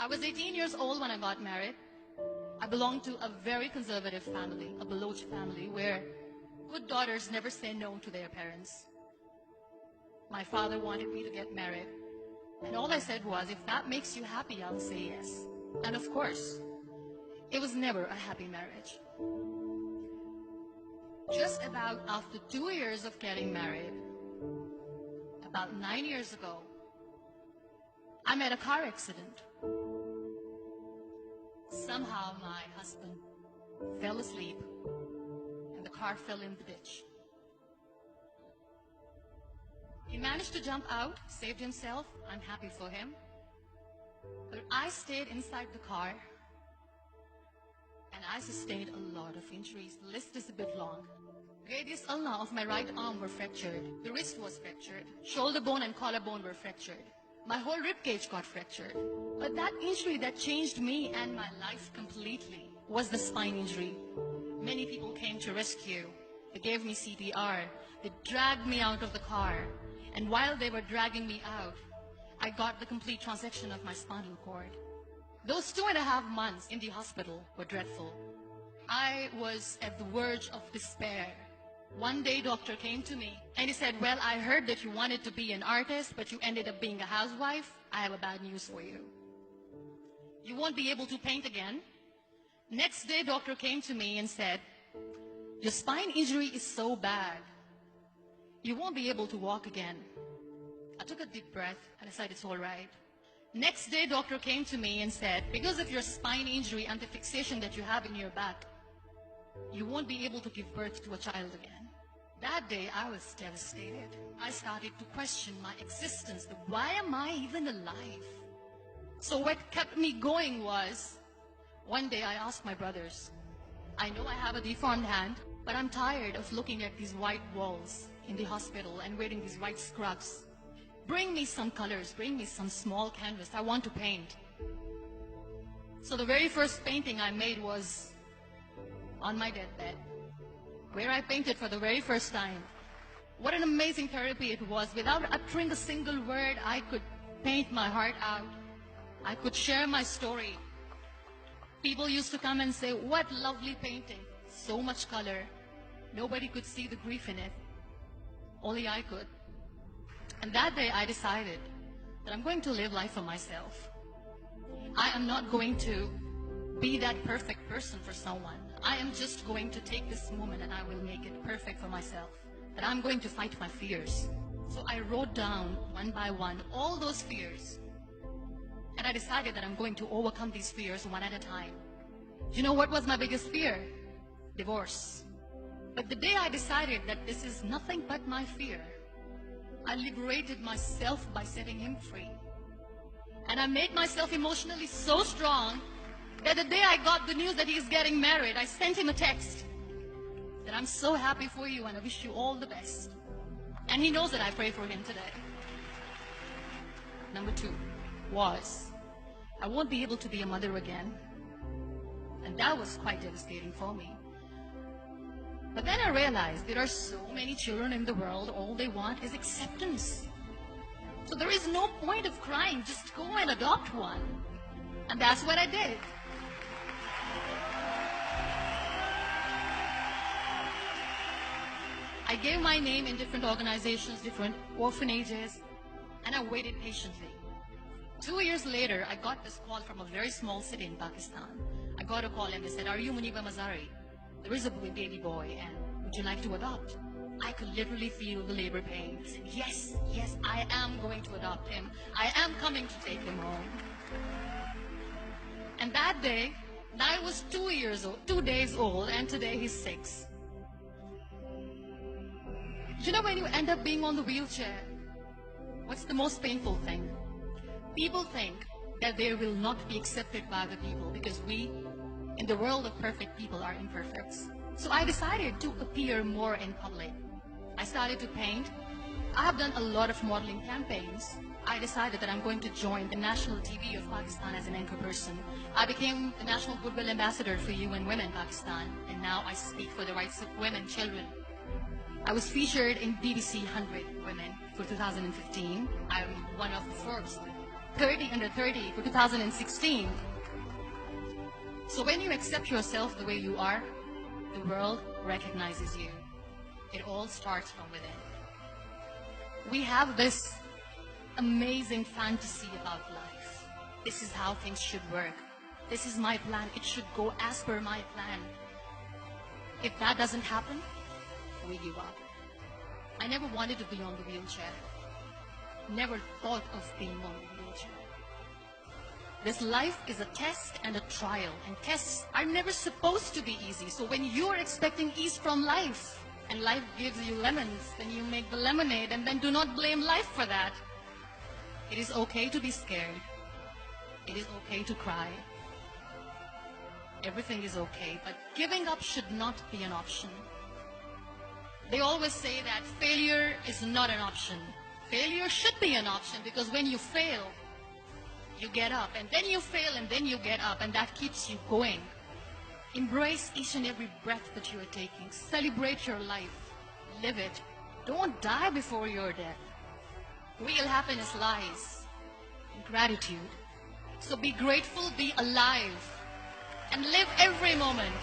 I was 18 years old when I got married. I belonged to a very conservative family, a Baloch family, where good daughters never say no to their parents. My father wanted me to get married, and all I said was, if that makes you happy, I'll say yes. And of course, it was never a happy marriage. Just about after 2 years of getting married, about 9 years ago, I met a car accident. Somehow my husband fell asleep and the car fell in the ditch. He managed to jump out, saved himself. I'm happy for him. But I stayed inside the car and I sustained a lot of injuries. The list is a bit long. Radius ulna of my right arm were fractured. The wrist was fractured. Shoulder bone and collarbone were fractured. My whole rib cage got fractured. But that injury that changed me and my life completely was the spine injury. Many people came to rescue. They gave me CPR. They dragged me out of the car. And while they were dragging me out, I got the complete transection of my spinal cord. Those 2.5 months in the hospital were dreadful. I was at the verge of despair. One day, doctor came to me and he said, well, I heard that you wanted to be an artist, but you ended up being a housewife. I have a bad news for you. You won't be able to paint again. Next day, doctor came to me and said, your spine injury is so bad, you won't be able to walk again. I took a deep breath and I said, it's all right. Next day, doctor came to me and said, because of your spine injury and the fixation that you have in your back, you won't be able to give birth to a child again. That day, I was devastated. I started to question my existence. Why am I even alive? So what kept me going was, one day I asked my brothers, I know I have a deformed hand, but I'm tired of looking at these white walls in the hospital and wearing these white scrubs. Bring me some colors, bring me some small canvas. I want to paint. So the very first painting I made was on my deathbed, where I painted for the very first time. What an amazing therapy it was. Without uttering a single word, I could paint my heart out. I could share my story. People used to come and say, what lovely painting. So much color. Nobody could see the grief in it. Only I could. And that day I decided that I'm going to live life for myself. I am not going to be that perfect person for someone. I am just going to take this moment and I will make it perfect for myself. That I'm going to fight my fears. So I wrote down one by one all those fears. And I decided that I'm going to overcome these fears one at a time. You know what was my biggest fear? Divorce. But the day I decided that this is nothing but my fear, I liberated myself by setting him free. And I made myself emotionally so strong that the day I got the news that he is getting married, I sent him a text that I'm so happy for you and I wish you all the best. And he knows that I pray for him today. Number 2 was, I won't be able to be a mother again. And that was quite devastating for me. But then I realized there are so many children in the world, all they want is acceptance. So there is no point of crying, just go and adopt one. And that's what I did. I gave my name in different organizations, different orphanages, and I waited patiently. 2 years later, I got this call from a very small city in Pakistan. I got a call and they said, are you Muniba Mazari? There is a baby boy and would you like to adopt? I could literally feel the labor pain. I said, yes, yes, I am going to adopt him. I am coming to take him home. And that day, I was 2 days old, and today he's 6. You know, when you end up being on the wheelchair, what's the most painful thing? People think that they will not be accepted by the people because we, in the world of perfect people, are imperfect. So I decided to appear more in public. I started to paint. I have done a lot of modeling campaigns. I decided that I'm going to join the national TV of Pakistan as an anchor person. I became the National Goodwill Ambassador for UN Women Pakistan, and now I speak for the rights of women, children. I was featured in BBC 100 Women for 2015. I'm one of the Forbes 30 under 30 for 2016. So when you accept yourself the way you are, the world recognizes you. It all starts from within. We have this amazing fantasy about life. This is how things should work. This is my plan. It should go as per my plan. If that doesn't happen, we give up. I never wanted to be on the wheelchair. Never thought of being on the wheelchair. This life is a test and a trial, and tests are never supposed to be easy. So when you're expecting ease from life, and life gives you lemons, then you make the lemonade, and then do not blame life for that. It is okay to be scared. It is okay to cry. Everything is okay, but giving up should not be an option. They always say that failure is not an option. Failure should be an option, because when you fail, you get up, and then you fail, and then you get up, and that keeps you going. Embrace each and every breath that you are taking. Celebrate your life. Live it. Don't die before your death. Real happiness lies in gratitude. So be grateful, be alive, and live every moment.